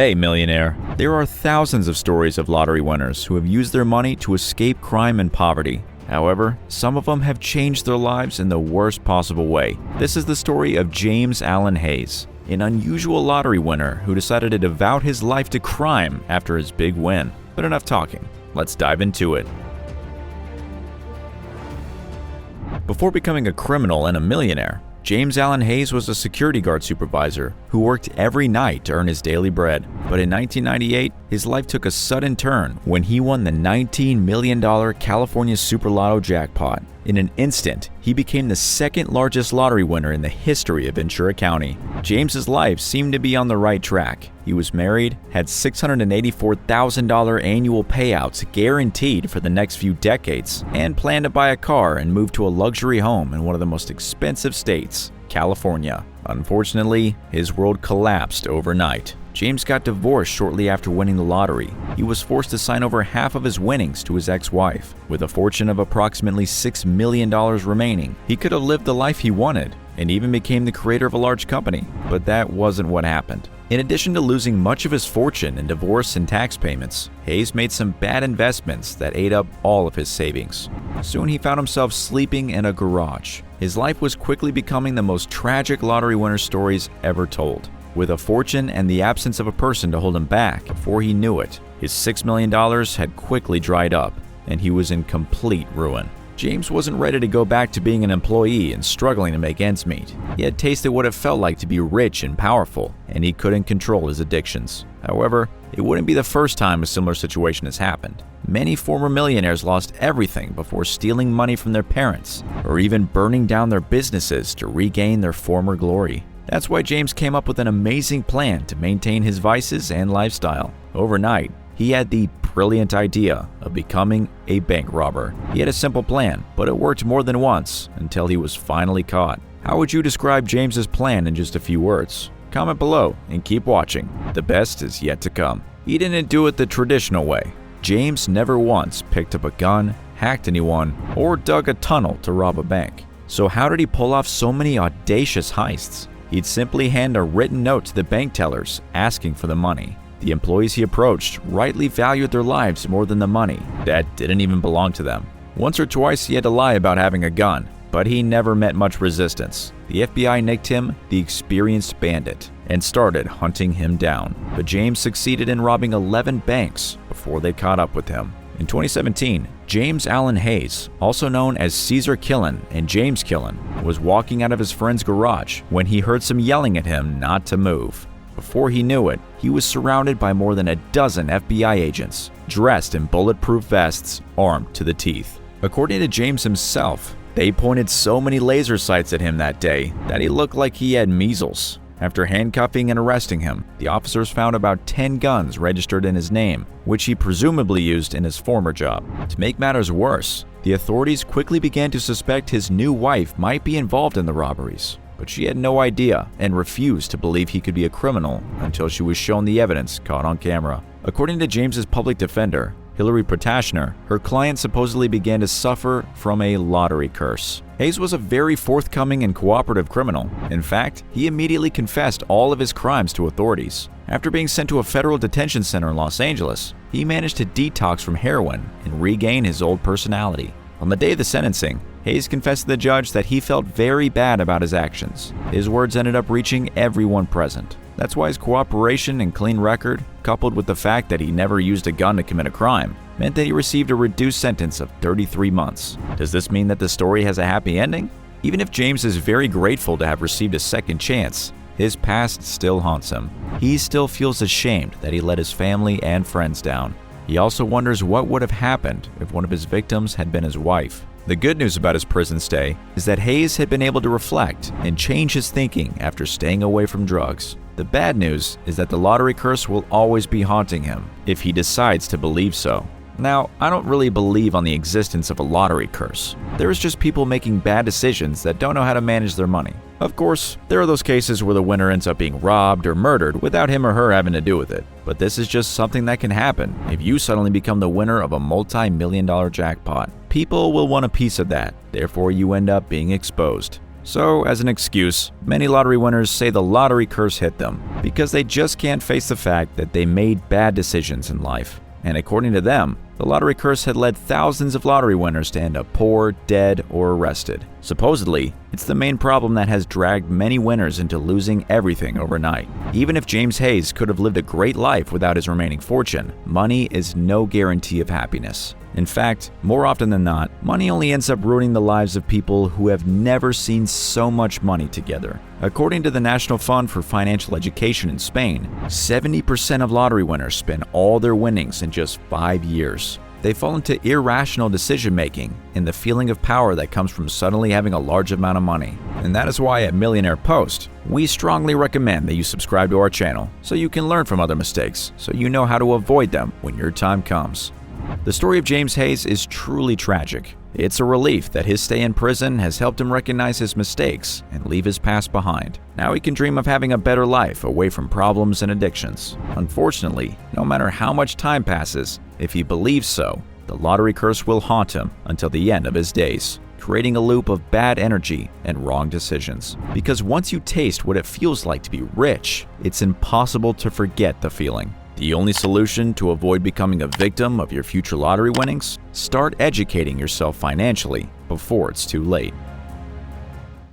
Hey, millionaire. There are thousands of stories of lottery winners who have used their money to escape crime and poverty. However, some of them have changed their lives in the worst possible way. This is the story of James Allen Hayes, an unusual lottery winner who decided to devote his life to crime after his big win. But enough talking. Let's dive into it. Before becoming a criminal and a millionaire, James Allen Hayes was a security guard supervisor who worked every night to earn his daily bread. But in 1998, his life took a sudden turn when he won the $19 million California Super Lotto jackpot. In an instant, he became the second largest lottery winner in the history of Ventura County. James's life seemed to be on the right track. He was married, had $684,000 annual payouts guaranteed for the next few decades, and planned to buy a car and move to a luxury home in one of the most expensive states, California. Unfortunately, his world collapsed overnight. James got divorced shortly after winning the lottery. He was forced to sign over half of his winnings to his ex-wife. With a fortune of approximately $6 million remaining, he could have lived the life he wanted and even became the creator of a large company. But that wasn't what happened. In addition to losing much of his fortune in divorce and tax payments, Hayes made some bad investments that ate up all of his savings. Soon he found himself sleeping in a garage. His life was quickly becoming the most tragic lottery winner stories ever told. With a fortune and the absence of a person to hold him back, before he knew it, his $6 million had quickly dried up, and he was in complete ruin. James wasn't ready to go back to being an employee and struggling to make ends meet. He had tasted what it felt like to be rich and powerful, and he couldn't control his addictions. However, it wouldn't be the first time a similar situation has happened. Many former millionaires lost everything before stealing money from their parents, or even burning down their businesses to regain their former glory. That's why James came up with an amazing plan to maintain his vices and lifestyle. Overnight, he had the brilliant idea of becoming a bank robber. He had a simple plan, but it worked more than once until he was finally caught. How would you describe James's plan in just a few words? Comment below and keep watching. The best is yet to come. He didn't do it the traditional way. James never once picked up a gun, hacked anyone, or dug a tunnel to rob a bank. So how did he pull off so many audacious heists? He'd simply hand a written note to the bank tellers asking for the money. The employees he approached rightly valued their lives more than the money that didn't even belong to them. Once or twice he had to lie about having a gun, but he never met much resistance. The FBI nicked him the experienced bandit and started hunting him down. But James succeeded in robbing 11 banks before they caught up with him. In 2017, James Allen Hayes, also known as Caesar Killen and James Killen, was walking out of his friend's garage when he heard some yelling at him not to move. Before he knew it, he was surrounded by more than a dozen FBI agents, dressed in bulletproof vests, armed to the teeth. According to James himself, they pointed so many laser sights at him that day that he looked like he had measles. After handcuffing and arresting him, the officers found about 10 guns registered in his name, which he presumably used in his former job. To make matters worse, the authorities quickly began to suspect his new wife might be involved in the robberies. But she had no idea and refused to believe he could be a criminal until she was shown the evidence caught on camera. According to James's public defender, Hillary Potashner, her client supposedly began to suffer from a lottery curse. Hayes was a very forthcoming and cooperative criminal. In fact, he immediately confessed all of his crimes to authorities. After being sent to a federal detention center in Los Angeles, he managed to detox from heroin and regain his old personality. On the day of the sentencing, Hayes confessed to the judge that he felt very bad about his actions. His words ended up reaching everyone present. That's why his cooperation and clean record, coupled with the fact that he never used a gun to commit a crime, meant that he received a reduced sentence of 33 months. Does this mean that the story has a happy ending? Even if James is very grateful to have received a second chance, his past still haunts him. He still feels ashamed that he let his family and friends down. He also wonders what would have happened if one of his victims had been his wife. The good news about his prison stay is that Hayes had been able to reflect and change his thinking after staying away from drugs. The bad news is that the lottery curse will always be haunting him if he decides to believe so. Now, I don't really believe on the existence of a lottery curse. There is just people making bad decisions that don't know how to manage their money. Of course, there are those cases where the winner ends up being robbed or murdered without him or her having to do with it. But this is just something that can happen if you suddenly become the winner of a multi-million-dollar jackpot. People will want a piece of that, therefore you end up being exposed. So, as an excuse, many lottery winners say the lottery curse hit them because they just can't face the fact that they made bad decisions in life. And according to them, the lottery curse had led thousands of lottery winners to end up poor, dead, or arrested. Supposedly, it's the main problem that has dragged many winners into losing everything overnight. Even if James Hayes could have lived a great life without his remaining fortune, money is no guarantee of happiness. In fact, more often than not, money only ends up ruining the lives of people who have never seen so much money together. According to the National Fund for Financial Education in Spain, 70% of lottery winners spend all their winnings in just 5 years. They fall into irrational decision-making and the feeling of power that comes from suddenly having a large amount of money. And that is why at Millionaire Post, we strongly recommend that you subscribe to our channel so you can learn from other mistakes, so you know how to avoid them when your time comes. The story of James Hayes is truly tragic. It's a relief that his stay in prison has helped him recognize his mistakes and leave his past behind. Now he can dream of having a better life away from problems and addictions. Unfortunately, no matter how much time passes, if he believes so, the lottery curse will haunt him until the end of his days, creating a loop of bad energy and wrong decisions. Because once you taste what it feels like to be rich, it's impossible to forget the feeling. The only solution to avoid becoming a victim of your future lottery winnings? Start educating yourself financially before it's too late.